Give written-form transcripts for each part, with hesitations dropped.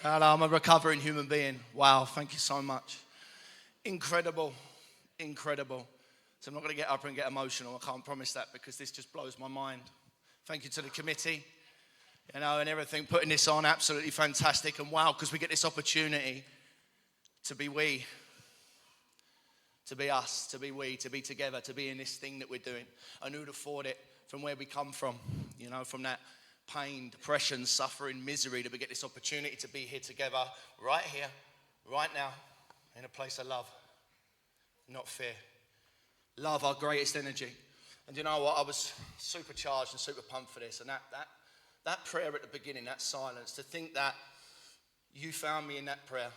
And I'm a recovering human being. Wow, thank you so much. Incredible, incredible. So I'm not going to get up and get emotional. I can't promise that because this just blows my mind. Thank you to the committee, and everything, putting this on, absolutely fantastic. And wow, because we get this opportunity to be we, to be us, to be we, to be together, to be in this thing that we're doing. And who'd have thought it from where we come from, from that pain, depression, suffering, misery, that we get this opportunity to be here together, right here, right now, in a place of love, not fear. Love, our greatest energy. And you know what? I was supercharged and super pumped for this. And that prayer at the beginning, that silence, to think that you found me in that prayer.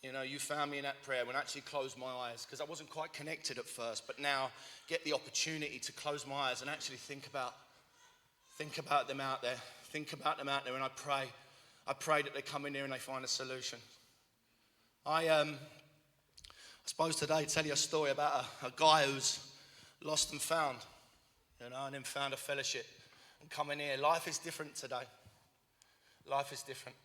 You found me in that prayer when I actually closed my eyes, because I wasn't quite connected at first, but now get the opportunity to close my eyes and actually think about them out there. Think about them out there, and I pray that they come in here and they find a solution. I suppose today tell you a story about a guy who's lost and found, and then found a fellowship and come in here. Life is different today. Life is different.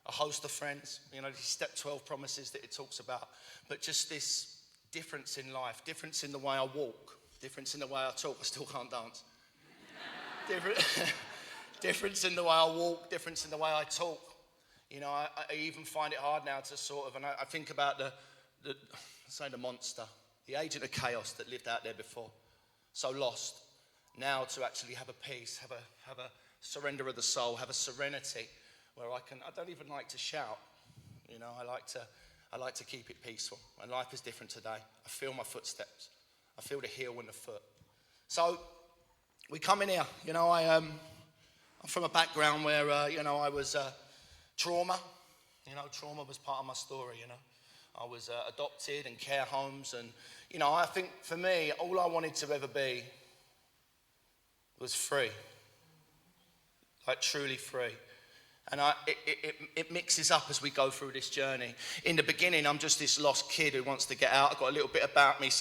A host of friends, these step 12 promises that it talks about, but just this difference in life, difference in the way I walk, difference in the way I talk. I still can't dance. Difference in the way I walk, difference in the way I talk. I even find it hard now to sort of, and I think about the monster, the agent of chaos that lived out there before, so lost. Now to actually have a peace, have a surrender of the soul, have a serenity where I don't even like to shout. I like to keep it peaceful. And life is different today. I feel my footsteps. I feel the heel in the foot. So we come in here, I'm from a background where, I was trauma. Trauma was part of my story, I was adopted in care homes. And, I think for me, all I wanted to ever be was free. Like truly free. And it mixes up as we go through this journey. In the beginning, I'm just this lost kid who wants to get out. I've got a little bit about me,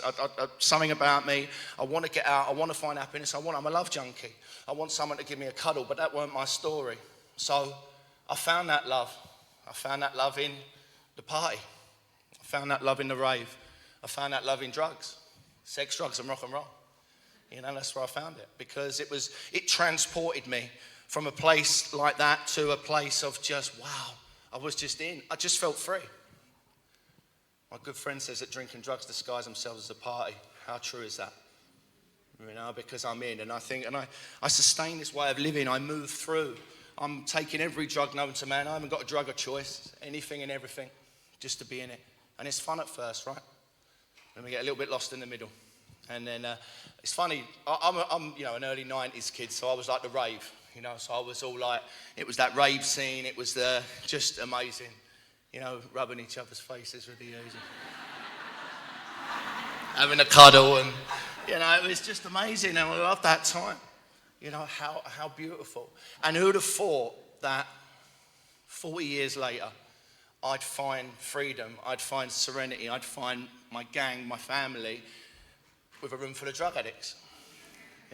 something about me. I want to get out. I want to find happiness. I'm a love junkie. I want someone to give me a cuddle, but that weren't my story. So I found that love. I found that love in the party. I found that love in the rave. I found that love in drugs, sex, drugs, and rock and roll. That's where I found it, because it transported me from a place like that to a place of just, wow, I just felt free. My good friend says that drinking drugs disguise themselves as a party. How true is that? Because I'm in, and I think, and I sustain this way of living. I move through. I'm taking every drug known to man. I haven't got a drug of choice, anything and everything, just to be in it. And it's fun at first, right? Then we get a little bit lost in the middle. And then it's funny, I'm an early 90s kid, so I was like the rave. So I was all like, it was that rave scene, it was just amazing, rubbing each other's faces with the easy. Having a cuddle, and, it was just amazing, and I loved that time. How beautiful. And who'd have thought that 40 years later, I'd find freedom, I'd find serenity, I'd find my gang, my family, with a room full of drug addicts.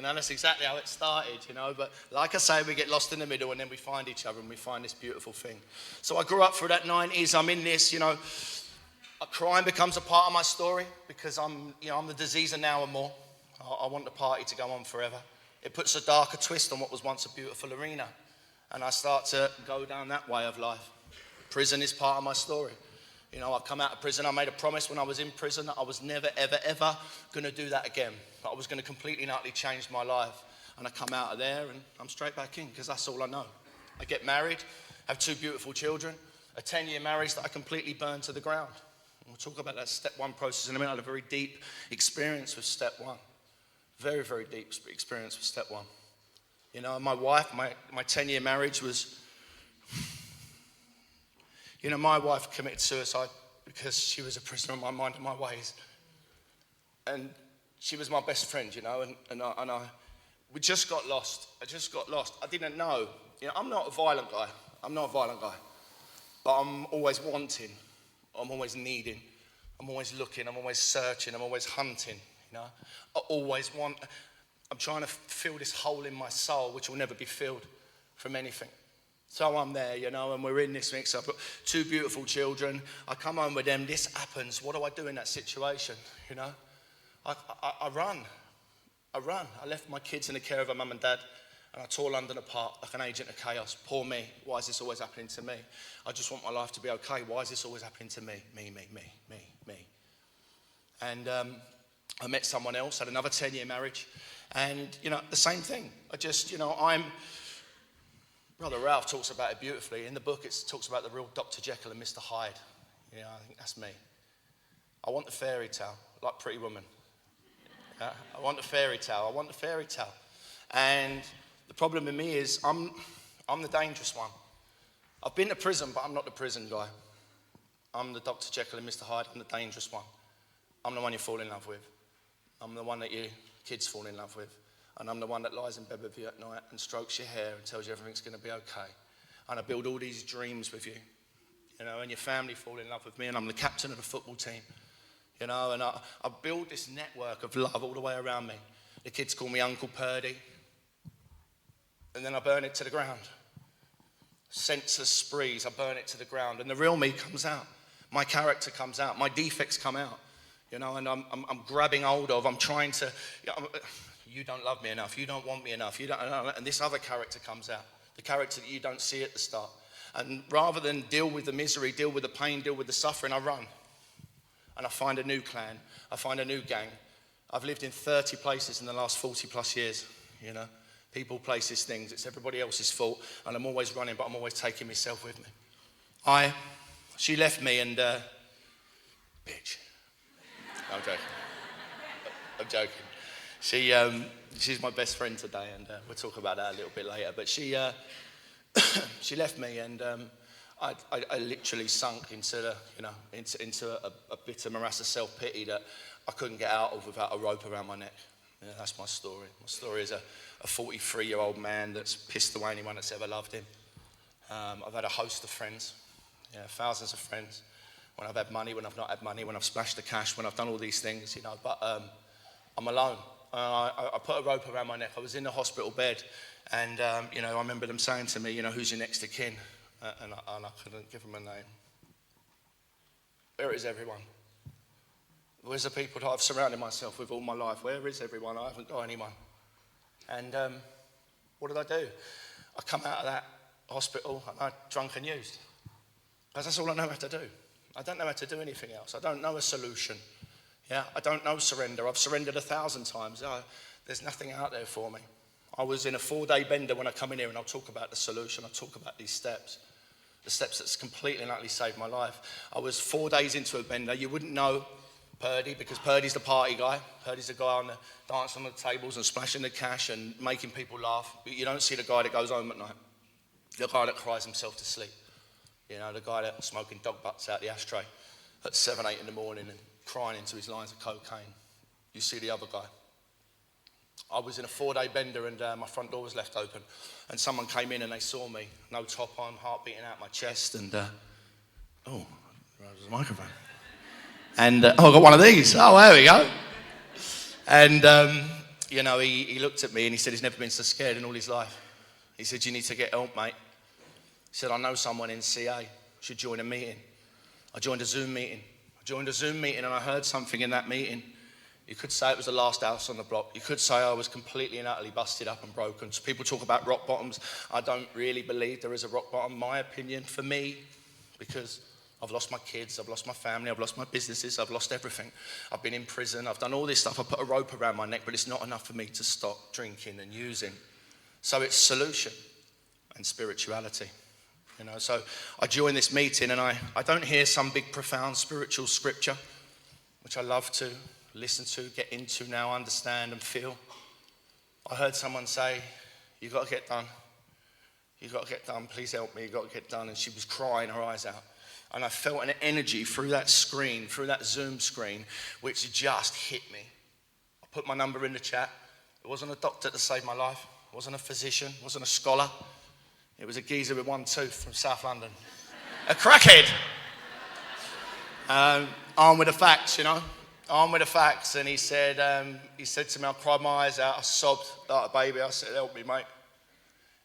That's exactly how it started, But like I say, we get lost in the middle, and then we find each other, and we find this beautiful thing. So I grew up through that 90s. I'm in this, crime becomes a part of my story, because I'm the disease of now and more. I want the party to go on forever. It puts a darker twist on what was once a beautiful arena. And I start to go down that way of life. Prison is part of my story. I come out of prison. I made a promise when I was in prison that I was never, ever, ever going to do that again. That I was going to completely and utterly change my life. And I come out of there and I'm straight back in, because that's all I know. I get married, have 2 beautiful children, a 10-year marriage that I completely burned to the ground. And we'll talk about that step 1 process in a minute. I had a very deep experience with step 1. Very, very deep experience with step 1. My wife, my 10-year marriage was... my wife committed suicide because she was a prisoner of my mind and my ways. And she was my best friend, we just got lost. I just got lost. I didn't know. I'm not a violent guy. But I'm always wanting. I'm always needing. I'm always looking. I'm always searching. I'm always hunting, I always want. I'm trying to fill this hole in my soul, which will never be filled from anything. So I'm there, and we're in this mix. I've got 2 beautiful children. I come home with them. This happens. What do I do in that situation? I run. I left my kids in the care of a mum and dad, and I tore London apart like an agent of chaos. Poor me. Why is this always happening to me? I just want my life to be okay. Why is this always happening to me? Me. And I met someone else, had another 10-year marriage, and, the same thing. Brother Ralph talks about it beautifully. In the book, it talks about the real Dr. Jekyll and Mr. Hyde. I think that's me. I want the fairy tale, like Pretty Woman. Yeah? I want the fairy tale. And the problem with me is I'm the dangerous one. I've been to prison, but I'm not the prison guy. I'm the Dr. Jekyll and Mr. Hyde. I'm the dangerous one. I'm the one you fall in love with. I'm the one that your kids fall in love with. And I'm the one that lies in bed with you at night and strokes your hair and tells you everything's going to be okay. And I build all these dreams with you, and your family fall in love with me, and I'm the captain of the football team, and I build this network of love all the way around me. The kids call me Uncle Purdy, and then I burn it to the ground. Senseless sprees, I burn it to the ground, and the real me comes out. My character comes out. My defects come out, and I'm grabbing hold of. I'm trying to. You don't love me enough. You don't want me enough. And this other character comes out, the character that you don't see at the start. And rather than deal with the misery, deal with the pain, deal with the suffering, I run. And I find a new clan. I find a new gang. I've lived in 30 places in the last 40 plus years. People, places, things. It's everybody else's fault. And I'm always running, but I'm always taking myself with me. She left me and, bitch. No, I'm joking. I'm joking. She's my best friend today, and we'll talk about that a little bit later. But she left me, and I literally sunk into a bitter morass of self-pity that I couldn't get out of without a rope around my neck. That's my story. My story is a 43-year-old man that's pissed away anyone that's ever loved him. I've had a host of friends, thousands of friends. When I've had money, when I've not had money, when I've splashed the cash, when I've done all these things, But I'm alone. I put a rope around my neck. I was in the hospital bed, and I remember them saying to me, who's your next of kin? And I couldn't give them a name. Where is everyone? Where's the people that I've surrounded myself with all my life? Where is everyone? I haven't got anyone. And what did I do? I come out of that hospital and I drunk and used. Because that's all I know how to do. I don't know how to do anything else. I don't know a solution. I don't know surrender. I've surrendered 1,000 times. There's nothing out there for me. I was in a 4-day bender when I come in here, and I'll talk about the solution. I'll talk about these steps. The steps that's completely and utterly saved my life. I was 4 days into a bender. You wouldn't know Purdy, because Purdy's the party guy. Purdy's the guy dancing on the tables and splashing the cash and making people laugh. But you don't see the guy that goes home at night. The guy that cries himself to sleep. The guy that's smoking dog butts out the ashtray at 7, 8 in the morning and crying into his lines of cocaine. You see the other guy. I was in a 4-day bender, and my front door was left open, and someone came in and they saw me, no top on, heart beating out my chest, and there's a microphone. And I got one of these. Oh, there we go. And he looked at me and he said he's never been so scared in all his life. He said, you need to get help, mate. He said, I know someone in CA. You should join a meeting. I joined a Zoom meeting. And I heard something in that meeting. You could say it was the last house on the block. You could say I was completely and utterly busted up and broken. So people talk about rock bottoms. I don't really believe there is a rock bottom. My opinion, for me, because I've lost my kids, I've lost my family, I've lost my businesses, I've lost everything. I've been in prison, I've done all this stuff. I put a rope around my neck, but it's not enough for me to stop drinking and using. So it's solution and spirituality. So I join this meeting, and I don't hear some big profound spiritual scripture, which I love to listen to, get into now, understand and feel. I heard someone say, you've got to get done. You've got to get done. Please help me. You've got to get done. And she was crying her eyes out. And I felt an energy through that screen, through that Zoom screen, which just hit me. I put my number in the chat. It wasn't a doctor to save my life. It wasn't a physician. It wasn't a scholar. It was a geezer with one tooth from South London. A crackhead. Armed with the facts, Armed with the facts. And he said to me, I cried my eyes out. I sobbed like a baby. I said, help me, mate.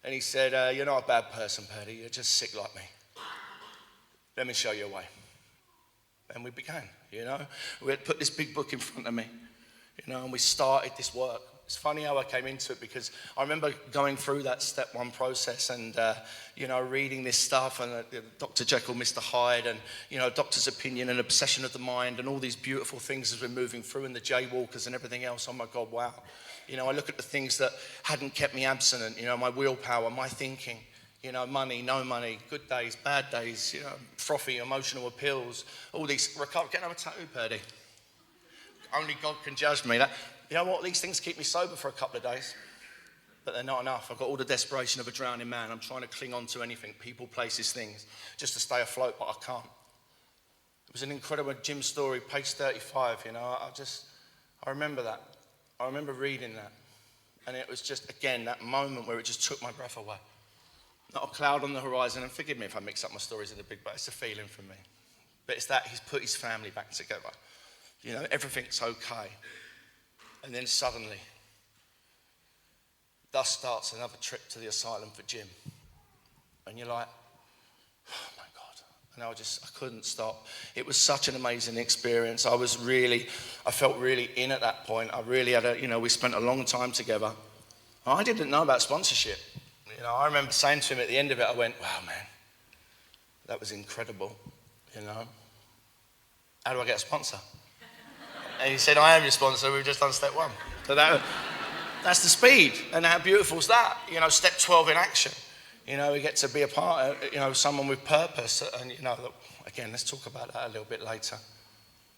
And he said, you're not a bad person, Purdy. You're just sick like me. Let me show you a way. And we began, We had put this big book in front of me, and we started this work. It's funny how I came into it, because I remember going through that step one process and, reading this stuff and Dr. Jekyll, Mr. Hyde, and, doctor's opinion and obsession of the mind and all these beautiful things as we're moving through, and the jaywalkers and everything else. Oh my God, wow. I look at the things that hadn't kept me abstinent, my willpower, my thinking, money, no money, good days, bad days, frothy emotional appeals, all these. Get another tattoo, Purdy. Only God can judge me. You know what? These things keep me sober for a couple of days, but they're not enough. I've got all the desperation of a drowning man. I'm trying to cling on to anything, people, places, things, just to stay afloat, but I can't. It was an incredible Jim story, page 35, I remember that. I remember reading that. And it was just, again, that moment where it just took my breath away. Not a cloud on the horizon, and forgive me if I mix up my stories in the big, but it's a feeling for me. But it's that he's put his family back together. Everything's okay. And then suddenly, thus starts another trip to the asylum for Jim. And you're like, oh my God. And I couldn't stop. It was such an amazing experience. I felt really in at that point. I really had we spent a long time together. I didn't know about sponsorship. I remember saying to him at the end of it, I went, wow, man, that was incredible, How do I get a sponsor? And he said, I am your sponsor, we've just done step one. So that's the speed, and how beautiful is that? Step 12 in action. We get to be a part of, someone with purpose. And, again, let's talk about that a little bit later.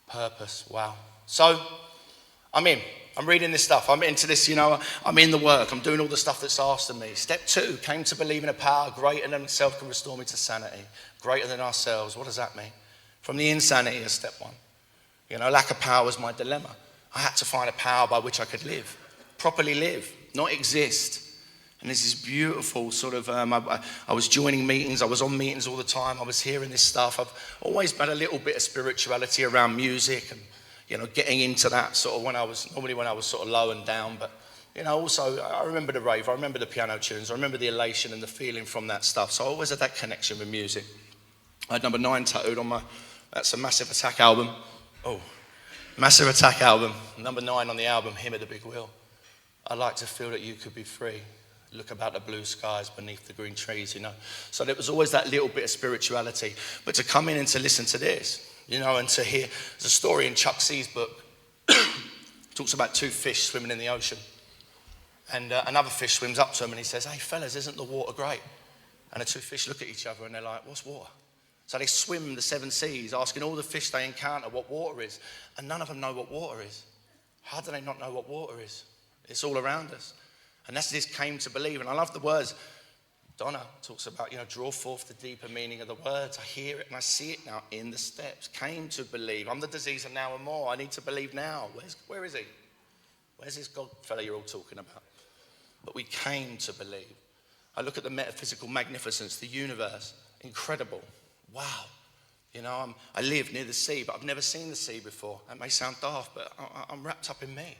Purpose, wow. So, I'm in. I'm reading this stuff. I'm into this, I'm in the work. I'm doing all the stuff that's asked of me. Step 2, came to believe in a power greater than self can restore me to sanity. Greater than ourselves. What does that mean? From the insanity of step 1. Lack of power was my dilemma. I had to find a power by which I could live. Properly live, not exist. And there's this beautiful sort of, I was joining meetings, I was on meetings all the time, I was hearing this stuff. I've always had a little bit of spirituality around music and, getting into that sort of when I was sort of low and down. But, also I remember the rave, I remember the piano tunes, I remember the elation and the feeling from that stuff. So I always had that connection with music. I had number 9 tattooed on that's a Massive Attack album. Oh, Massive Attack album, number 9 on the album, Hymn of the Big Wheel. I'd like to feel that you could be free. Look about the blue skies beneath the green trees, So there was always that little bit of spirituality. But to come in and to listen to this, and to hear, there's a story in Chuck C's book, talks about 2 fish swimming in the ocean. And another fish swims up to him and he says, hey fellas, isn't the water great? And the 2 fish look at each other and they're like, what's water? So they swim the 7 seas, asking all the fish they encounter what water is. And none of them know what water is. How do they not know what water is? It's all around us. And that's this came to believe. And I love the words. Donna talks about, draw forth the deeper meaning of the words. I hear it and I see it now in the steps. Came to believe. I'm the disease of now and more. I need to believe now. Where is he? Where's this God fella you're all talking about? But we came to believe. I look at the metaphysical magnificence, the universe. Incredible. Wow. I live near the sea, but I've never seen the sea before. That may sound daft, but I'm wrapped up in me.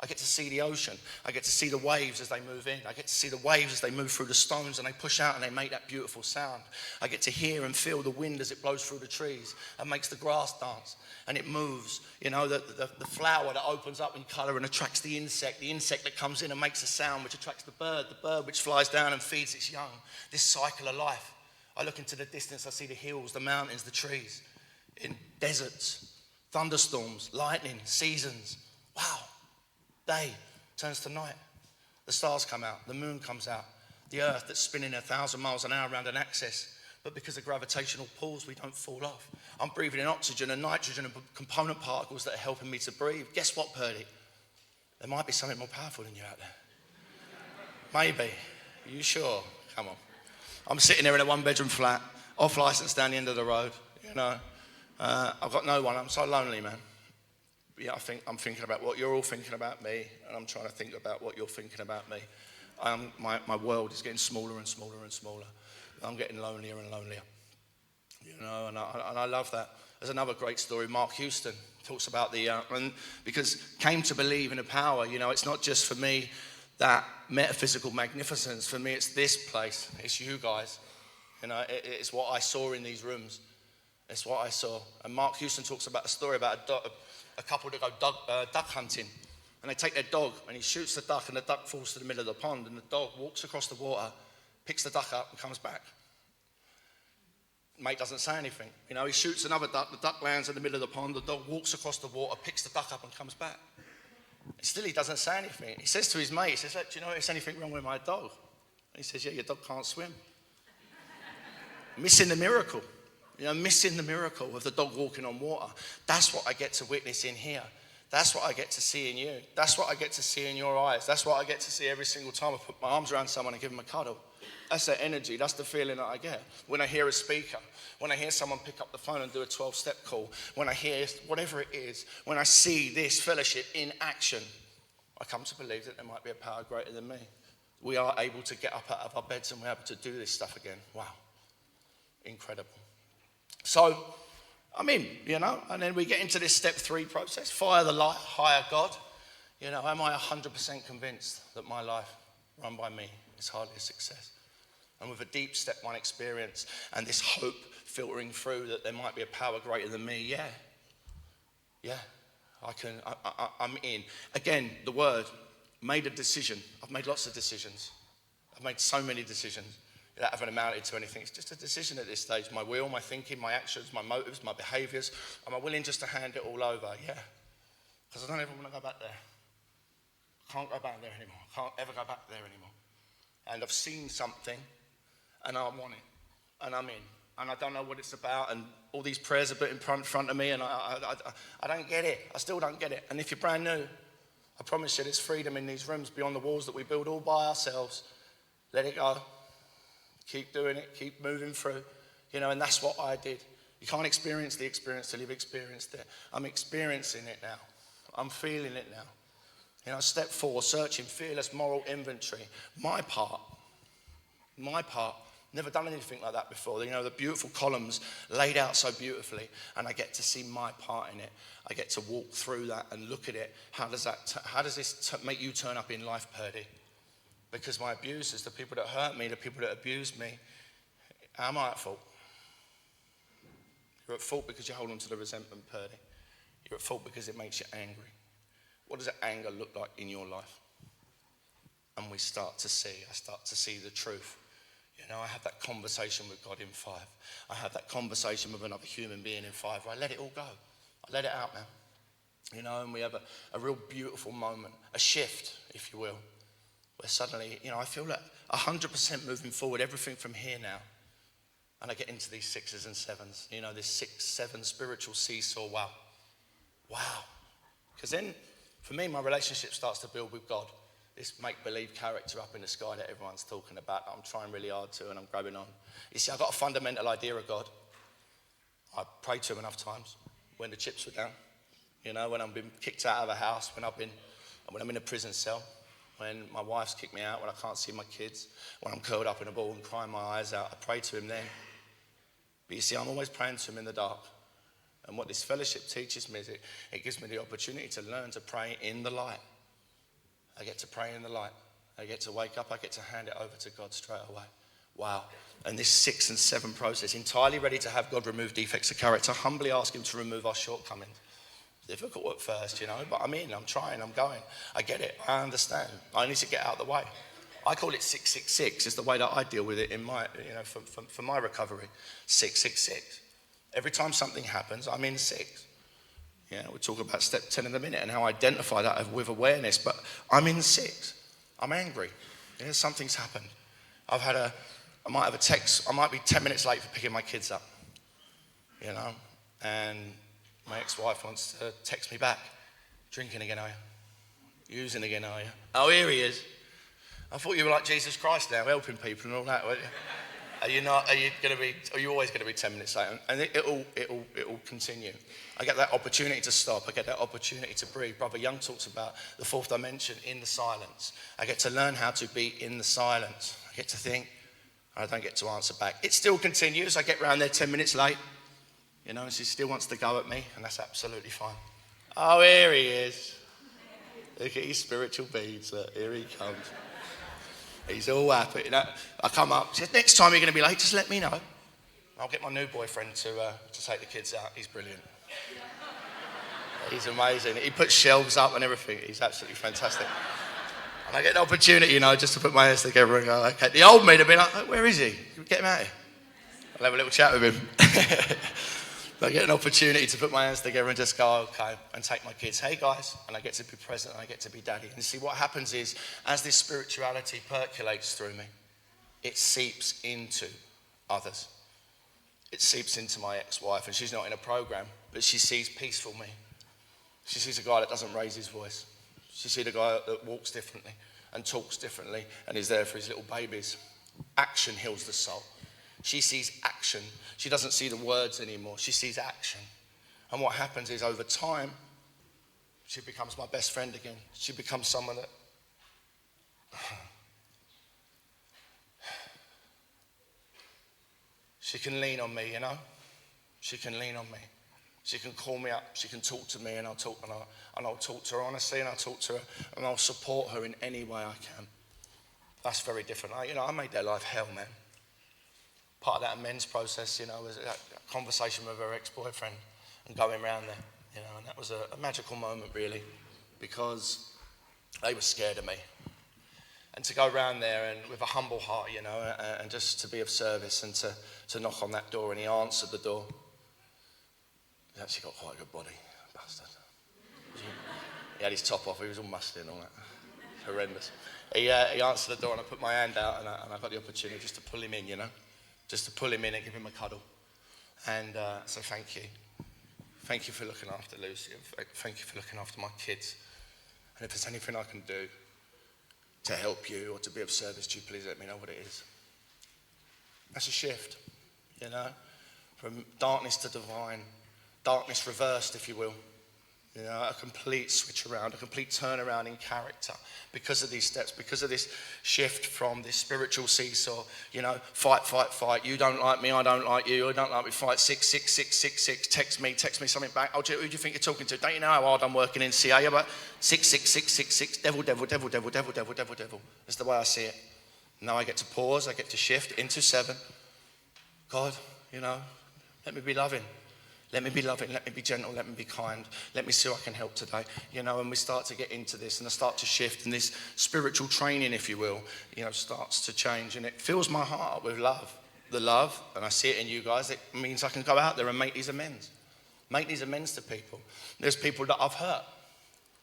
I get to see the ocean. I get to see the waves as they move in. I get to see the waves as they move through the stones and they push out and they make that beautiful sound. I get to hear and feel the wind as it blows through the trees and makes the grass dance and it moves. The flower that opens up in colour and attracts the insect that comes in and makes a sound which attracts the bird which flies down and feeds its young. This cycle of life. I look into the distance, I see the hills, the mountains, the trees, in deserts, thunderstorms, lightning, seasons. Wow. Day turns to night. The stars come out, the moon comes out, the earth that's spinning 1,000 miles an hour around an axis, but because of gravitational pulls, we don't fall off. I'm breathing in oxygen and nitrogen and component particles that are helping me to breathe. Guess what, Purdy? There might be something more powerful than you out there. Maybe. Are you sure? Come on. I'm sitting there in a 1-bedroom flat, off license down the end of the road, I've got no one, I'm so lonely, man. Yeah, I'm thinking about what you're all thinking about me, and I'm trying to think about what you're thinking about me. My world is getting smaller and smaller and smaller. I'm getting lonelier and lonelier. And I love that. There's another great story. Mark Houston talks about because came to believe in a power. It's not just for me that metaphysical magnificence. For me, it's this place. It's you guys. You know, it's what I saw in these rooms. It's what I saw. And Mark Houston talks about a story about a couple that go duck hunting. And they take their dog, and he shoots the duck, and the duck falls to the middle of the pond, and the dog walks across the water, picks the duck up, and comes back. Mate doesn't say anything. You know, he shoots another duck, the duck lands in the middle of the pond, the dog walks across the water, picks the duck up, and comes back. And still he doesn't say anything. He says to his mate, he says, "Look, do you know if there's anything wrong with my dog?" And he says, "Yeah, your dog can't swim." Missing the miracle. You know, missing the miracle of the dog walking on water. That's what I get to witness in here. That's what I get to see in you. That's what I get to see in your eyes. That's what I get to see every single time I put my arms around someone and give them a cuddle. That's the energy. That's the feeling that I get. When I hear a speaker, when I hear someone pick up the phone and do a 12-step call, when I hear whatever it is, when I see this fellowship in action, I come to believe that there might be a power greater than me. We are able to get up out of our beds and we're able to do this stuff again. Wow. Incredible. So, I'm in, you know, and then we get into this step 3 process. Fire the light, hire God. You know, am I 100% convinced that my life run by me is hardly a success? And with a deep step 1 experience and this hope filtering through that there might be a power greater than me, yeah, I'm in. Again, the word, made a decision. I've made lots of decisions. I've made so many decisions that haven't amounted to anything. It's just a decision at this stage. My will, my thinking, my actions, my motives, my behaviours. Am I willing just to hand it all over? Yeah. Because I don't ever want to go back there. I can't go back there anymore. I can't ever go back there anymore. And I've seen something, and I want it, and I'm in. And I don't know what it's about, and all these prayers are put in front of me, and I don't get it. I still don't get it. And if you're brand new, I promise you there's freedom in these rooms beyond the walls that we build all by ourselves. Let it go. Keep doing it, keep moving through, you know, and that's what I did. You can't experience the experience till you've experienced it. I'm experiencing it now. I'm feeling it now. You know, step 4, searching fearless moral inventory. My part, never done anything like that before. You know, the beautiful columns laid out so beautifully, and I get to see my part in it. I get to walk through that and look at it. How does this make you turn up in life, Purdy? Because my abusers, the people that hurt me, the people that abused me, am I at fault? You're at fault because you hold on to the resentment, Purdy. You're at fault because it makes you angry. What does that anger look like in your life? And I start to see the truth. You know, I had that conversation with God in 5. I had that conversation with another human being in 5 where I let it all go. I let it out now. You know, and we have a real beautiful moment, a shift, if you will. Where suddenly, you know, I feel like 100% moving forward, everything from here now. And I get into these 6s and 7s, you know, this 6-7 spiritual seesaw. Wow. Because then, for me, my relationship starts to build with God. This make-believe character up in the sky that everyone's talking about, that I'm trying really hard to, and I'm grabbing on. You see, I've got a fundamental idea of God. I prayed to him enough times when the chips were down. You know, when I've been kicked out of a house, when I'm in a prison cell. When my wife's kicked me out, when I can't see my kids, when I'm curled up in a ball and crying my eyes out, I pray to him then. But you see, I'm always praying to him in the dark. And what this fellowship teaches me is it gives me the opportunity to learn to pray in the light. I get to pray in the light. I get to wake up, I get to hand it over to God straight away. Wow. And this 6 and 7 process, entirely ready to have God remove defects of character, humbly ask him to remove our shortcomings. Difficult at first, you know, but I'm in, I'm trying, I'm going. I get it, I understand. I need to get out of the way. I call it 666. It's the way that I deal with it in my, you know, for my recovery. 666. Every time something happens, I'm in 6. Yeah, we'll talk about step 10 in a minute and how I identify that with awareness, but I'm in 6. I'm angry. Yeah, something's happened. I might have a text, I might be 10 minutes late for picking my kids up, you know, and my ex-wife wants to text me back. Drinking again, are you? Using again, are you? Oh, here he is. I thought you were like Jesus Christ now, helping people and all that, weren't you? Are you not? Are you always going to be 10 minutes late? And it'll continue. I get that opportunity to stop. I get that opportunity to breathe. Brother Young talks about the 4th dimension in the silence. I get to learn how to be in the silence. I get to think. I don't get to answer back. It still continues. I get round there 10 minutes late. You know, and she still wants to go at me, and that's absolutely fine. Oh, here he is. Look at his spiritual beads. Look, here he comes. He's all happy. You know, I come up, says, next time you're going to be late, just let me know. I'll get my new boyfriend to take the kids out. He's brilliant. He's amazing. He puts shelves up and everything. He's absolutely fantastic. And I get the opportunity, you know, just to put my hands together and go, okay. The old me would be like, oh, where is he? Can we get him out here? I'll have a little chat with him. I get an opportunity to put my hands together and just go, okay, and take my kids. Hey, guys. And I get to be present and I get to be daddy. And see, what happens is, as this spirituality percolates through me, it seeps into others. It seeps into my ex-wife, and she's not in a program, but she sees peaceful me. She sees a guy that doesn't raise his voice. She sees a guy that walks differently and talks differently and is there for his little babies. Action heals the soul. She sees action. She doesn't see the words anymore. She sees action. And what happens is, over time, she becomes my best friend again. She becomes someone that... She can lean on me, you know? She can lean on me. She can call me up. She can talk to me, and I'll talk to her honestly, and I'll talk to her, and I'll support her in any way I can. That's very different. I made their life hell, man. Part of that amends process, you know, was that conversation with her ex-boyfriend and going around there, you know, and that was a magical moment, really, because they were scared of me. And to go around there and with a humble heart, you know, and just to be of service and to knock on that door, and he answered the door. He's actually got quite a good body, bastard. He had his top off, he was all muscly and all that. Horrendous. He answered the door, and I put my hand out, and I got the opportunity just to pull him in, you know. Just to pull him in and give him a cuddle. And so thank you. Thank you for looking after Lucy. Thank you for looking after my kids. And if there's anything I can do to help you or to be of service to you, please let me know what it is. That's a shift, you know, from darkness to divine, darkness reversed, if you will. You know, a complete switch around, a complete turnaround in character because of these steps, because of this shift from this spiritual seesaw, you know, fight, fight, fight. You don't like me, I don't like you. You don't like me, fight, 66666. Text me something back. Oh, who do you think you're talking to? Don't you know how hard I'm working in CA? About 66666. Devil, devil, devil, devil, devil, devil, devil, devil. That's the way I see it. Now I get to pause, I get to shift into 7. God, you know, let me be loving. Let me be loving, let me be gentle, let me be kind. Let me see what I can help today. You know, and we start to get into this and I start to shift, and this spiritual training, if you will, you know, starts to change, and it fills my heart with love. The love, and I see it in you guys, it means I can go out there and make these amends. Make these amends to people. There's people that I've hurt,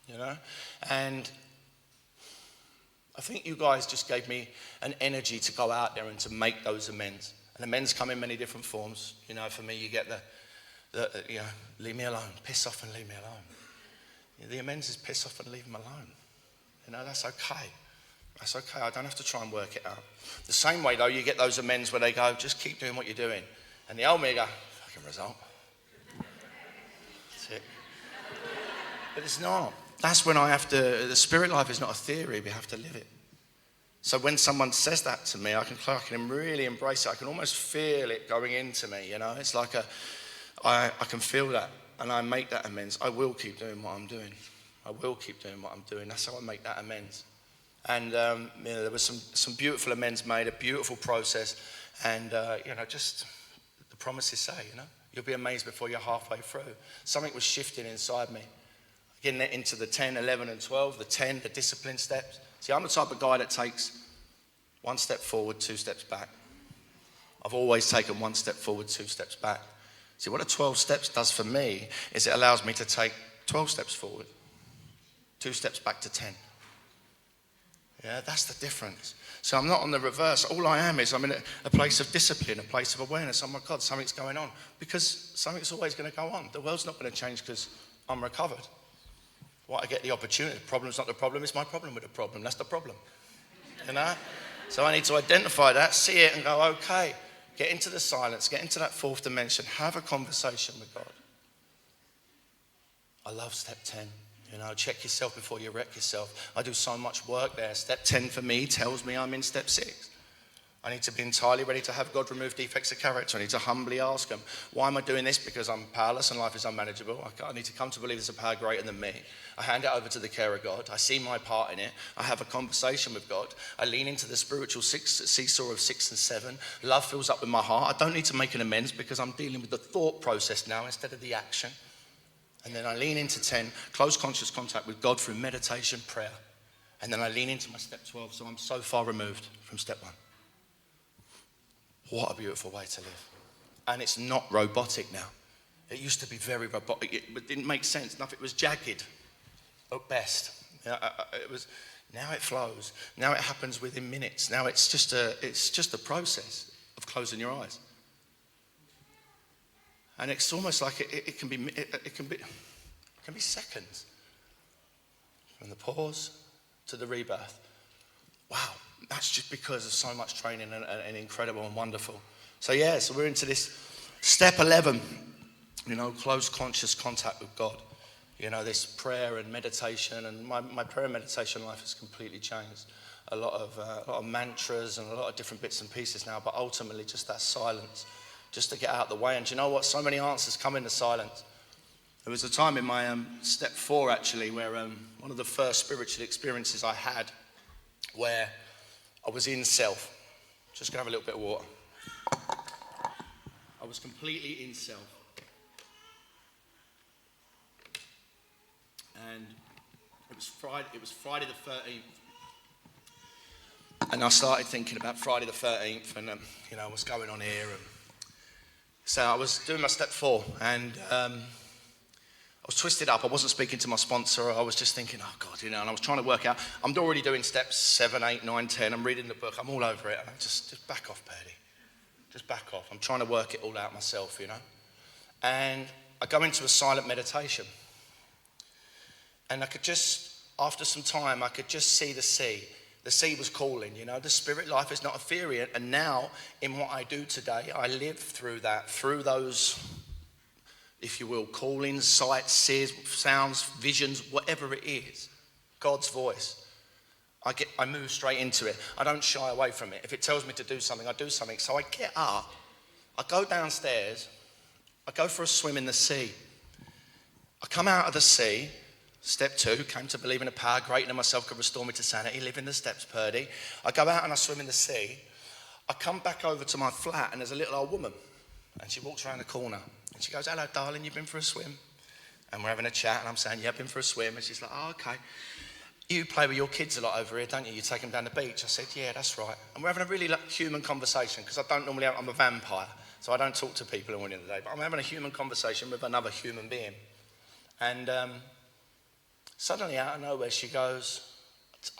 you know, and I think you guys just gave me an energy to go out there and to make those amends. And amends come in many different forms. You know, for me, you get you know, leave me alone. Piss off and leave me alone. You know, the amends is piss off and leave them alone. You know, that's okay. That's okay. I don't have to try and work it out. The same way, though, you get those amends where they go, just keep doing what you're doing. And the old me go, fucking result. That's it. But it's not. That's when I have to, the spirit life is not a theory. We have to live it. So when someone says that to me, I can really embrace it. I can almost feel it going into me, you know. It's like I can feel that, and I make that amends. I will keep doing what I'm doing. I will keep doing what I'm doing. That's how I make that amends. And you know, there was some beautiful amends made, a beautiful process, and you know, just the promises say, you know, you'll be amazed before you're halfway through. Something was shifting inside me, getting it into the 10, 11, and 12, the 10, the discipline steps. See, I'm the type of guy that takes 1 step forward, 2 steps back. I've always taken 1 step forward, 2 steps back. See, what the 12 steps does for me is it allows me to take 12 steps forward, 2 steps back to 10. Yeah, that's the difference. So I'm not on the reverse. All I am is I'm in a place of discipline, a place of awareness. Oh my God, something's going on. Because something's always going to go on. The world's not going to change because I'm recovered. What I get the opportunity. The problem's not the problem, it's my problem with the problem. That's the problem. You know? So I need to identify that, see it, and go, okay. Get into the silence, get into that 4th dimension, have a conversation with God. I love step 10. You know, check yourself before you wreck yourself. I do so much work there. Step 10 for me tells me I'm in step 6. I need to be entirely ready to have God remove defects of character. I need to humbly ask him, why am I doing this? Because I'm powerless and life is unmanageable. I need to come to believe there's a power greater than me. I hand it over to the care of God. I see my part in it. I have a conversation with God. I lean into the spiritual seesaw of 6 and 7. Love fills up with my heart. I don't need to make an amends because I'm dealing with the thought process now instead of the action. And then I lean into 10, close conscious contact with God through meditation, prayer. And then I lean into my step 12, so I'm so far removed from step 1. What a beautiful way to live. And it's not robotic now. It used to be very robotic. It didn't make sense. Nothing was jagged at best. Now it flows. Now it happens within minutes. Now it's just a process of closing your eyes. And it's almost like it can be seconds. From the pause to the rebirth. Wow. That's just because of so much training and incredible and wonderful. So we're into this step 11, close conscious contact with God. This prayer and meditation, and my prayer and meditation life has completely changed. A lot of mantras and a lot of different bits and pieces now, but ultimately just that silence, just to get out of the way. And do you know what? So many answers come in the silence. There was a time in my step 4 actually, where one of the first spiritual experiences I had, where I was in self. Just gonna have a little bit of water. I was completely in self. And it was Friday the 13th. And I started thinking about Friday the 13th and, what's going on here. And so I was doing my step 4 and I was twisted up. I wasn't speaking to my sponsor. I was just thinking, oh God, and I was trying to work out. I'm already doing steps 7, 8, 9, 10. I'm reading the book. I'm all over it. And I just back off, Purdy. Just back off. I'm trying to work it all out myself, And I go into a silent meditation. And I could just, after some time, I could just see the sea. The sea was calling, The spirit life is not ethereal. And now, in what I do today, I live through that, through those, if you will, callings, sights, seers, sounds, visions, whatever it is, God's voice. I move straight into it. I don't shy away from it. If it tells me to do something, I do something. So I get up, I go downstairs, I go for a swim in the sea. I come out of the sea, step 2, came to believe in a power greater than myself could restore me to sanity, live in the steps, Purdy. I go out and I swim in the sea. I come back over to my flat and there's a little old woman and she walks around the corner. And she goes, hello, darling, you've been for a swim? And we're having a chat, and I'm saying, yeah, I've been for a swim. And she's like, oh, okay. You play with your kids a lot over here, don't you? You take them down the beach. I said, yeah, that's right. And we're having a really human conversation, because I don't normally, I'm a vampire, so I don't talk to people in the morning of the day. But I'm having a human conversation with another human being. And suddenly, out of nowhere, she goes,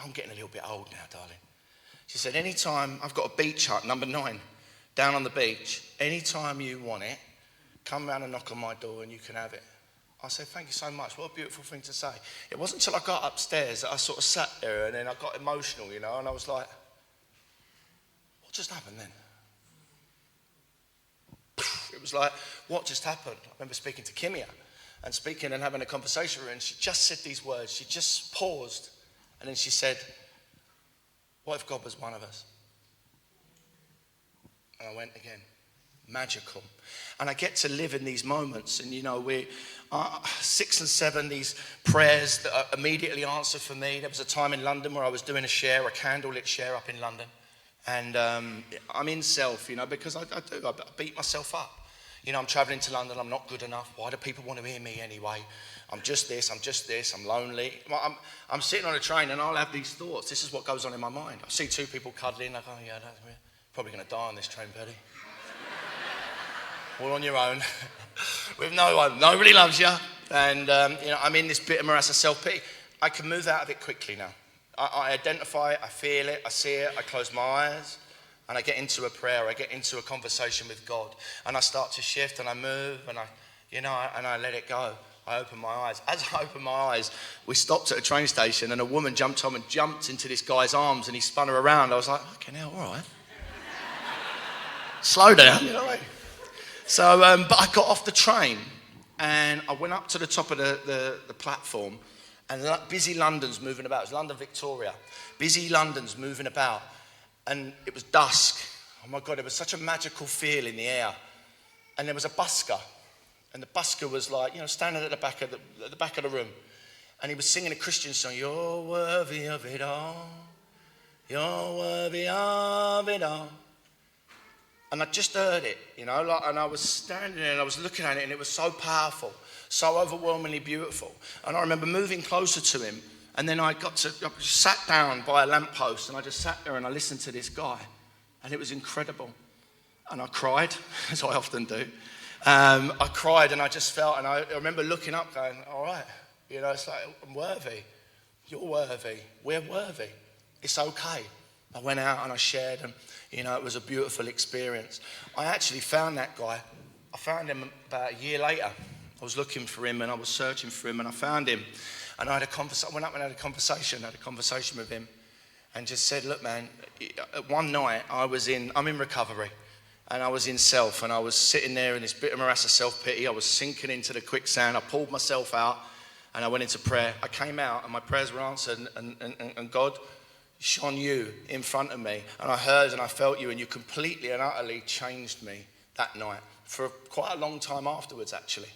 I'm getting a little bit old now, darling. She said, anytime, I've got a beach hut, number 9, down on the beach. Anytime you want it, come round and knock on my door and you can have it. I said, thank you so much. What a beautiful thing to say. It wasn't until I got upstairs that I sort of sat there and then I got emotional, and I was like, what just happened then? It was like, what just happened? I remember speaking to Kimia and speaking and having a conversation with her, and she just said these words. She just paused and then she said, what if God was one of us? And I went again. Magical. And I get to live in these moments, and we're 6 and 7, these prayers that are immediately answered for me. There was a time in London where I was doing a candlelit share up in London, and I'm in self, because I beat myself up. I'm traveling to London, I'm not good enough. Why do people want to hear me anyway? I'm just this, I'm lonely. I'm sitting on a train and I'll have these thoughts. This is what goes on in my mind. I see 2 people cuddling, I go, yeah, that's weird. Probably going to die on this train, Purdy. All on your own, with no one. Nobody loves you. And, I'm in this bitter morass of self-pity. I can move out of it quickly now. I identify it, I feel it, I see it, I close my eyes, and I get into a prayer, I get into a conversation with God. And I start to shift, and I move, and I let it go. I open my eyes. As I open my eyes, we stopped at a train station, and a woman jumped on and jumped into this guy's arms, and he spun her around. I was like, okay, now, all right. Slow down, So, but I got off the train and I went up to the top of the platform, and busy London's moving about. It was London Victoria. Busy London's moving about, and it was dusk. Oh my God, there was such a magical feel in the air. And there was a busker. And the busker was like, standing at the back of the room. And he was singing a Christian song. You're worthy of it all. You're worthy of it all. And I just heard it, and I was standing there and I was looking at it, and it was so powerful, so overwhelmingly beautiful. And I remember moving closer to him, and then I sat down by a lamppost, and I just sat there and I listened to this guy, and it was incredible. And I cried, as I often do. I cried, and I just felt, and I remember looking up going, all right, it's like, I'm worthy. You're worthy. We're worthy. It's okay. I went out and I shared, and it was a beautiful experience. I actually found that guy. I found him about a year later. I was looking for him and I was searching for him, and I found him. And I went up and had a conversation with him, and just said, look, man, one night I'm in recovery, and I was in self, and I was sitting there in this bit of morass of self-pity. I was sinking into the quicksand. I pulled myself out and I went into prayer. I came out and my prayers were answered, and God shone you in front of me, and I heard and I felt you, and you completely and utterly changed me that night for quite a long time afterwards, actually.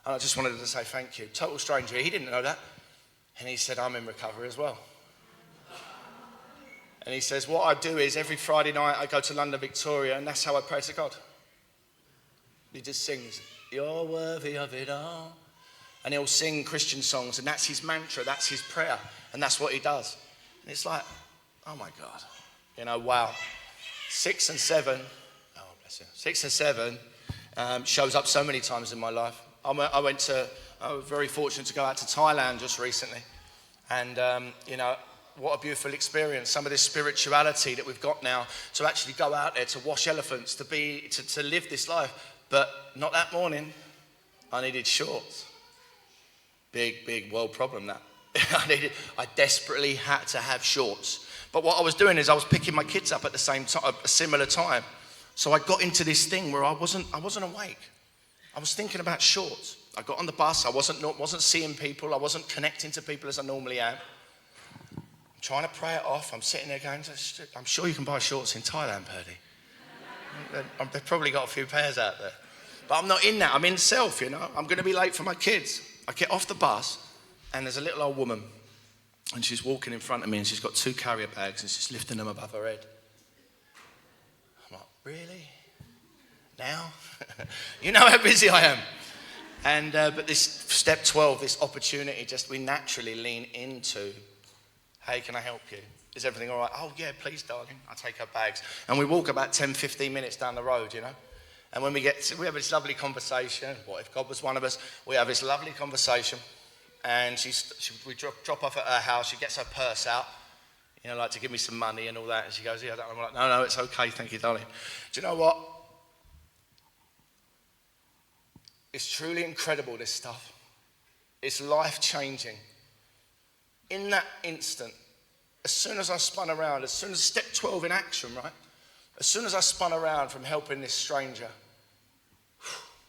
And I just wanted to say thank you. Total stranger, he didn't know that, and he said, I'm in recovery as well. And he says, what I do is every Friday night I go to London Victoria, and that's how I pray to God. He just sings, you're worthy of it all. And he'll sing Christian songs, and that's his mantra, that's his prayer, and that's what he does. And it's like, oh my God, wow. 6 and 7, oh bless you, 6 and 7 shows up so many times in my life. I was very fortunate to go out to Thailand just recently. And, what a beautiful experience. Some of this spirituality that we've got now, to actually go out there, to wash elephants, to live this life. But not that morning. I needed shorts. Big world problem, that. I desperately had to have shorts. But what I was doing is I was picking my kids up at the same time, a similar time. So I got into this thing where I wasn't awake. I was thinking about shorts. I got on the bus. I wasn't seeing people. I wasn't connecting to people as I normally am. I'm trying to pray it off. I'm sitting there going, I'm sure you can buy shorts in Thailand, Purdy. They've probably got a few pairs out there. But I'm not in that. I'm in self, I'm going to be late for my kids. I get off the bus, and there's a little old woman, and she's walking in front of me, and she's got 2 carrier bags, and she's lifting them above her head. I'm like, really? Now? You know how busy I am. And but this step 12, this opportunity, we naturally lean into, hey, can I help you? Is everything all right? Oh, yeah, please, darling. I take her bags. And we walk about 10, 15 minutes down the road, And when we have this lovely conversation. What if God was one of us? We have this lovely conversation. And we drop off at her house. She gets her purse out, like to give me some money and all that. And she goes, yeah, I'm like, no, it's okay. Thank you, darling. Do you know what? It's truly incredible, this stuff. It's life-changing. In that instant, as soon as I spun around, as soon as step 12 in action, right? As soon as I spun around from helping this stranger,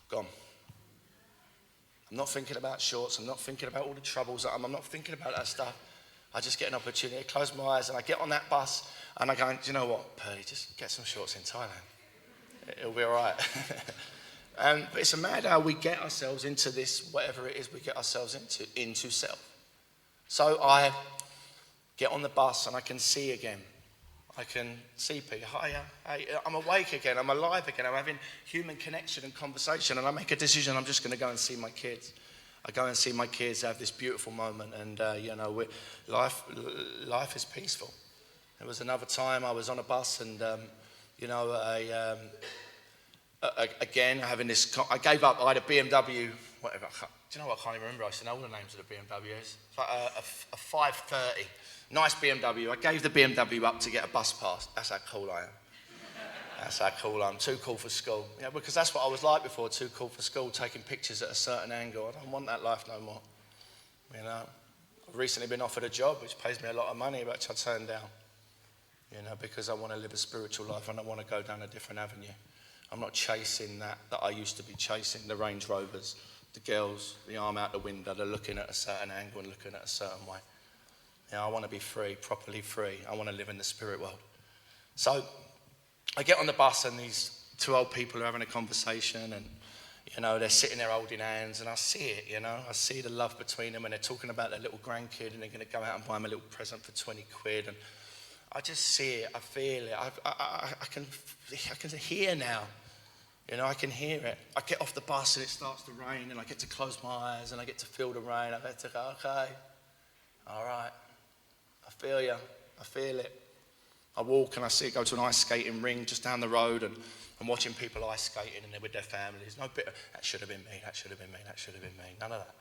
gone. I'm not thinking about shorts. I'm not thinking about all the troubles. I'm not thinking about that stuff. I just get an opportunity. I close my eyes and I get on that bus and I go, do you know what, Purdy, just get some shorts in Thailand. It'll be all right. But it's mad how we get ourselves into this, whatever it is we get ourselves into self. So I get on the bus and I can see again. I can see people. Hiya. I'm awake again. I'm alive again. I'm having human connection and conversation. And I make a decision. I'm just going to go and see my kids. I go and see my kids have this beautiful moment. And, life is peaceful. There was another time I was on a bus and, again, having this, I gave up. I had a BMW, whatever. Do you know what? I can't even remember. I used to know all the names of the BMWs. It's like a 530. Nice BMW. I gave the BMW up to get a bus pass. That's how cool I am. That's how cool I am. Too cool for school. Because that's what I was like before. Too cool for school, taking pictures at a certain angle. I don't want that life no more. I've recently been offered a job which pays me a lot of money, which I turned down. Because I want to live a spiritual life and I want to go down a different avenue. I'm not chasing that I used to be chasing, the Range Rovers, the girls, the arm out the window, they're looking at a certain angle and looking at a certain way. I want to be free, properly free. I want to live in the spirit world. So I get on the bus and these two old people are having a conversation and, you know, they're sitting there holding hands and I see it, you know. I see the love between them and they're talking about their little grandkid and they're going to go out and buy him a little present for 20 quid. And I just see it, I feel it, I can hear now. You know, I can hear it. I get off the bus and it starts to rain and I get to close my eyes and I get to feel the rain. I get to go, okay, all right, I feel you, I feel it. I walk and I see it go to an ice skating ring just down the road and I'm watching people ice skating and they're with their families. No bit of, that should have been me, that should have been me, that should have been me. None of that.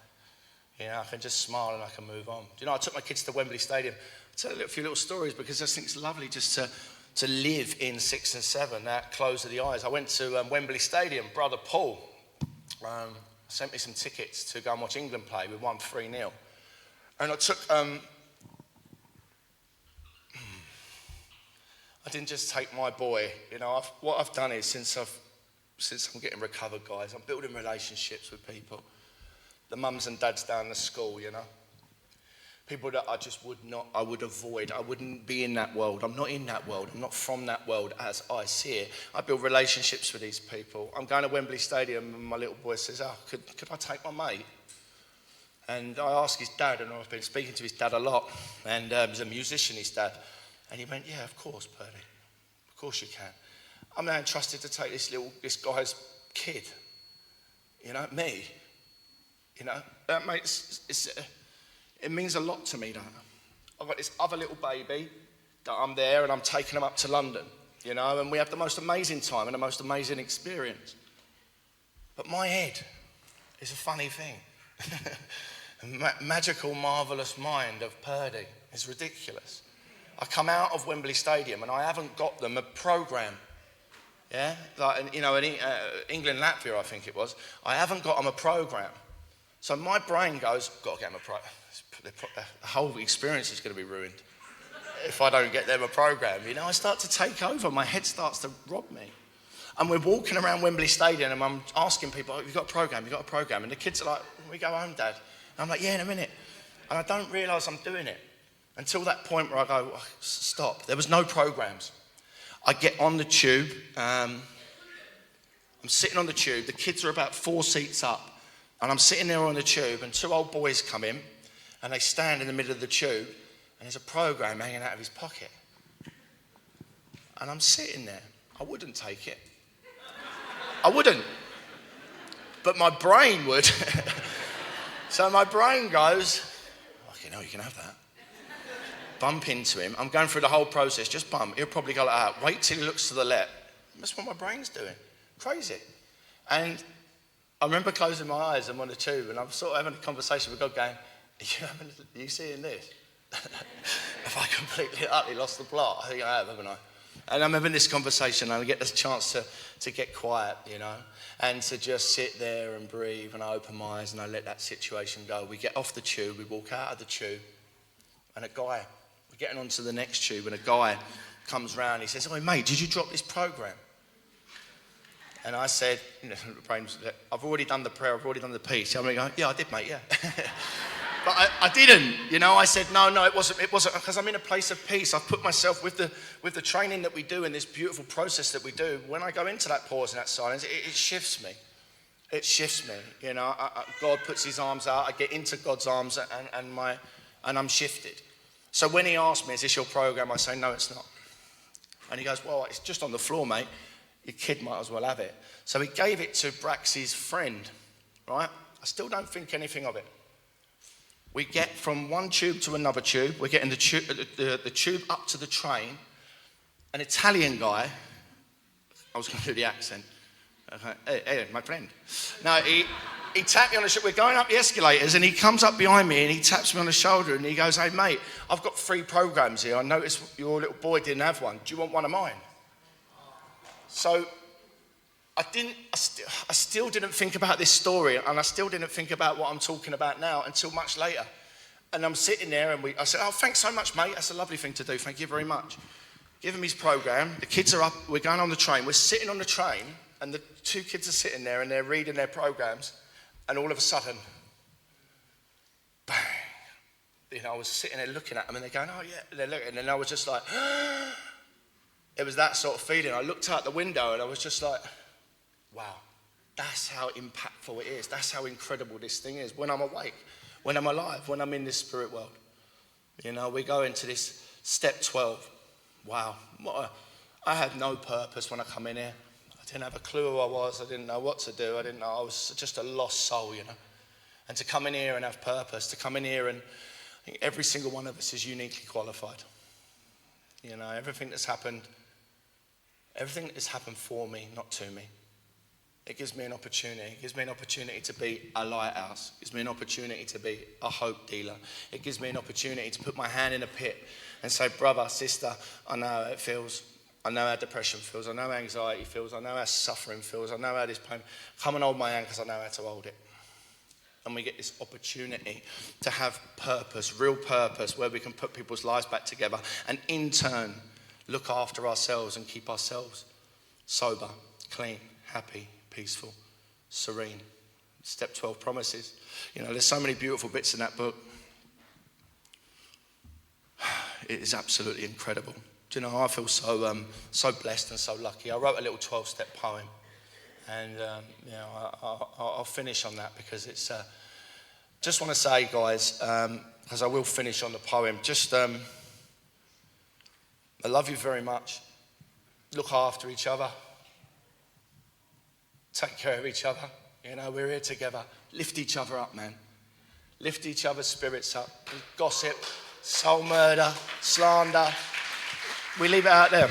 You know, I can just smile and I can move on. Do you know, I took my kids to Wembley Stadium. I'll tell you a few little stories because I think it's lovely just to live in 6 and 7, that close of the eyes. I went to Wembley Stadium. Brother Paul sent me some tickets to go and watch England play. We won 3-0. And I took... I didn't just take my boy. You know, what I've done is since I'm getting recovered, guys, I'm building relationships with people. The mums and dads down the school, you know. People that I just I would avoid. I wouldn't be in that world. I'm not in that world. I'm not from that world as I see it. I build relationships with these people. I'm going to Wembley Stadium and my little boy says, oh, could I take my mate? And I asked his dad, and I've been speaking to his dad a lot, and he's a musician, his dad. And he went, yeah, of course, Purdy. Of course you can. I'm now entrusted to take this guy's kid. You know, me. You know, that makes, it means a lot to me, don't it? I've got this other little baby that I'm there and I'm taking him up to London, you know, and we have the most amazing time and the most amazing experience. But my head is a funny thing. Magical, marvellous mind of Purdy is ridiculous. I come out of Wembley Stadium and I haven't got them a programme. Yeah? Like, you know, in England, Latvia, I think it was. I haven't got them a programme. So my brain goes, got to get them a programme. The whole experience is going to be ruined if I don't get them a programme. You know, I start to take over. My head starts to rob me. And we're walking around Wembley Stadium and I'm asking people, have you got a programme? Have you got a programme? And the kids are like, when we go home, Dad. And I'm like, yeah, in a minute. And I don't realise I'm doing it. Until that point where I go, oh, stop. There was no programmes. I get on the tube. I'm sitting on the tube. The kids are about 4 seats up. And I'm sitting there on the tube and 2 old boys come in and they stand in the middle of the tube and there's a programme hanging out of his pocket. And I'm sitting there. I wouldn't take it. I wouldn't. But my brain would. So my brain goes, okay, no, you can have that. Bump into him. I'm going through the whole process. Just bump. He'll probably go like that. Wait till he looks to the left. That's what my brain's doing. Crazy. And I remember closing my eyes. I'm on the tube and I'm sort of having a conversation with God going, are you seeing this? Have I completely, utterly lost the plot? I think I have, haven't I? And I'm having this conversation and I get this chance to get quiet, you know, and to just sit there and breathe, and I open my eyes and I let that situation go. We get off the tube, we walk out of the tube, and we're getting onto the next tube, and a guy comes round, he says, oh, mate, did you drop this programme? And I said, you know, I've already done the prayer, I've already done the piece. I'm going, yeah, I did, mate, yeah. But I didn't, you know. I said, no, it wasn't, because I'm in a place of peace. I've put myself with the training that we do in this beautiful process that we do. When I go into that pause and that silence, it shifts me. It shifts me, you know. God puts his arms out, I get into God's arms and I'm shifted. So when he asked me, is this your programme? I say, no, it's not. And he goes, well, it's just on the floor, mate. Your kid might as well have it. So he gave it to Braxy's friend, right? I still don't think anything of it. We get from one tube to another tube. We're getting the tube up to the train. An Italian guy, I was going to do the accent. Hey, my friend. No, he tapped me on the shoulder. We're going up the escalators and he comes up behind me and he taps me on the shoulder and he goes, hey, mate, I've got 3 programmes here. I noticed your little boy didn't have one. Do you want one of mine? So I still didn't think about this story, and I still didn't think about what I'm talking about now until much later. And I'm sitting there, and I said, oh, thanks so much, mate. That's a lovely thing to do. Thank you very much. Give him his programme. The kids are up. We're going on the train. We're sitting on the train, and the 2 kids are sitting there, and they're reading their programmes, and all of a sudden, bang. You know, I was sitting there looking at them, and they're going, oh, yeah. And they're looking, and I was just like, It was that sort of feeling. I looked out the window and I was just like, wow, that's how impactful it is. That's how incredible this thing is. When I'm awake, when I'm alive, when I'm in this spirit world. You know, we go into this step 12. Wow. I had no purpose when I come in here. I didn't have a clue who I was. I didn't know what to do. I was just a lost soul, you know. And to come in here and have purpose, to come in here and I think every single one of us is uniquely qualified. You know, everything that has happened for me, not to me. It gives me an opportunity. It gives me an opportunity to be a lighthouse. It gives me an opportunity to be a hope dealer. It gives me an opportunity to put my hand in a pit and say, brother, sister, I know how it feels. I know how depression feels. I know how anxiety feels. I know how suffering feels. I know how this pain. Come and hold my hand because I know how to hold it. And we get this opportunity to have purpose, real purpose, where we can put people's lives back together and in turn look after ourselves and keep ourselves sober, clean, happy, peaceful, serene. Step 12 promises. You know, there's so many beautiful bits in that book. It is absolutely incredible. Do you know, I feel so blessed and so lucky. I wrote a little 12-step poem. And, you know, I'll finish on that because it's... just want to say, guys, because I will finish on the poem, just... I love you very much. Look after each other. Take care of each other. You know, we're here together. Lift each other up, man. Lift each other's spirits up. Gossip, soul murder, slander. We leave it out there.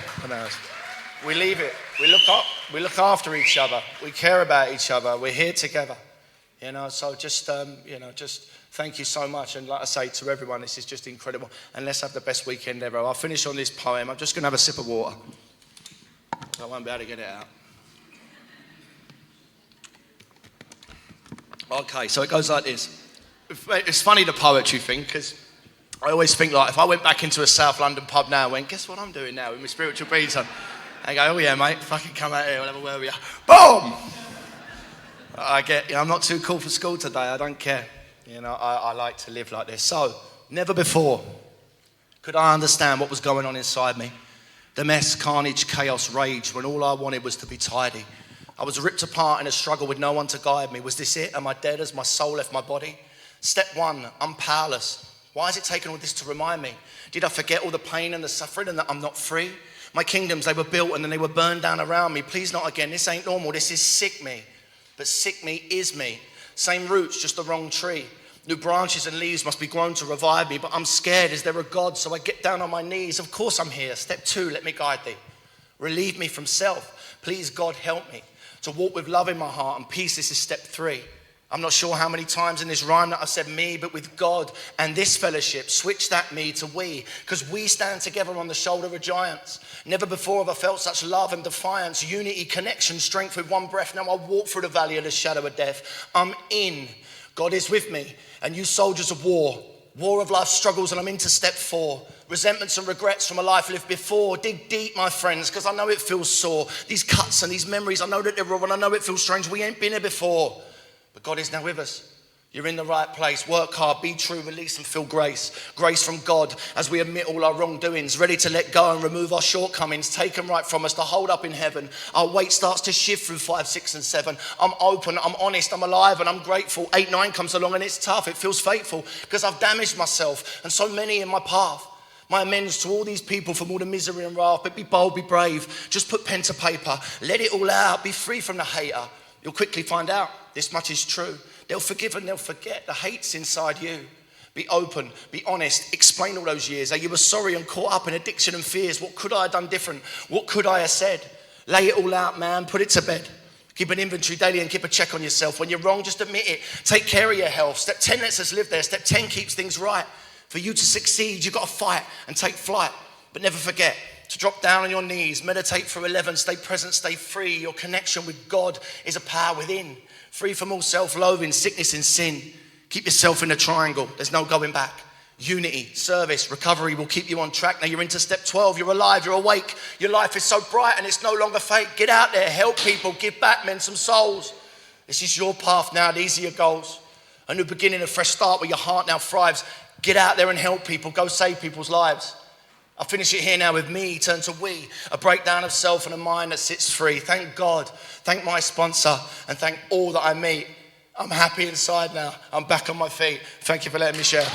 We leave it. We look up. We look after each other. We care about each other. We're here together. You know, so just, you know, just thank you so much. And like I say to everyone, this is just incredible. And let's have the best weekend ever. I'll finish on this poem. I'm just going to have a sip of water. I won't be able to get it out. Okay, so it goes like this. It's funny, the poetry thing, because I always think, like, if I went back into a South London pub now and went, guess what I'm doing now with my spiritual BRIGHTON? I go, oh yeah, mate, fucking come out here, whatever, where we are. Boom! I get, you know, I'm not too cool for school today, I don't care. You know, I like to live like this. So, never before could I understand what was going on inside me. The mess, carnage, chaos, rage, when all I wanted was to be tidy. I was ripped apart in a struggle with no one to guide me. Was this it? Am I dead as my soul left my body? Step 1, I'm powerless. Why has it taken all this to remind me? Did I forget all the pain and the suffering and that I'm not free? My kingdoms, they were built and then they were burned down around me. Please not again, this ain't normal, this is sick me. But sick me is me. Same roots, just the wrong tree. New branches and leaves must be grown to revive me, but I'm scared, is there a God? So I get down on my knees, of course I'm here. Step 2, let me guide thee. Relieve me from self. Please God help me to walk with love in my heart and peace. This is step 3. I'm not sure how many times in this rhyme that I've said me, but with God and this fellowship, switch that me to we, because we stand together on the shoulder of giants. Never before have I felt such love and defiance, unity, connection, strength with one breath. Now I walk through the valley of the shadow of death. I'm in. God is with me. And you soldiers of war of life struggles, and I'm into step 4. Resentments and regrets from a life lived before. Dig deep, my friends, because I know it feels sore. These cuts and these memories, I know that they're raw, and I know it feels strange. We ain't been here before. But God is now with us. You're in the right place. Work hard, be true, release and feel grace. Grace from God as we admit all our wrongdoings, ready to let go and remove our shortcomings, taken right from us to hold up in heaven. Our weight starts to shift through 5, 6 and 7. I'm open, I'm honest, I'm alive and I'm grateful. 8, 9 comes along and it's tough, it feels fateful because I've damaged myself and so many in my path. My amends to all these people from all the misery and wrath, but be bold, be brave. Just put pen to paper, let it all out, be free from the hater. You'll quickly find out this much is true. They'll forgive and they'll forget. The hate's inside you. Be open, be honest, explain all those years. How you were sorry and caught up in addiction and fears. What could I have done different? What could I have said? Lay it all out, man. Put it to bed. Keep an inventory daily and keep a check on yourself. When you're wrong, just admit it. Take care of your health. Step 10 lets us live there. Step 10 keeps things right. For you to succeed, you've got to fight and take flight. But never forget to drop down on your knees. Meditate for 11. Stay present, stay free. Your connection with God is a power within. Free from all self-loathing, sickness and sin. Keep yourself in the triangle. There's no going back. Unity, service, recovery will keep you on track. Now you're into step 12. You're alive, you're awake. Your life is so bright and it's no longer fake. Get out there, help people, give back, men, some souls. This is your path now. These are your goals. A new beginning, a fresh start where your heart now thrives. Get out there and help people. Go save people's lives. I'll finish it here now with me, turn to we, a breakdown of self and a mind that sits free. Thank God, thank my sponsor, and thank all that I meet. I'm happy inside now. I'm back on my feet. Thank you for letting me share.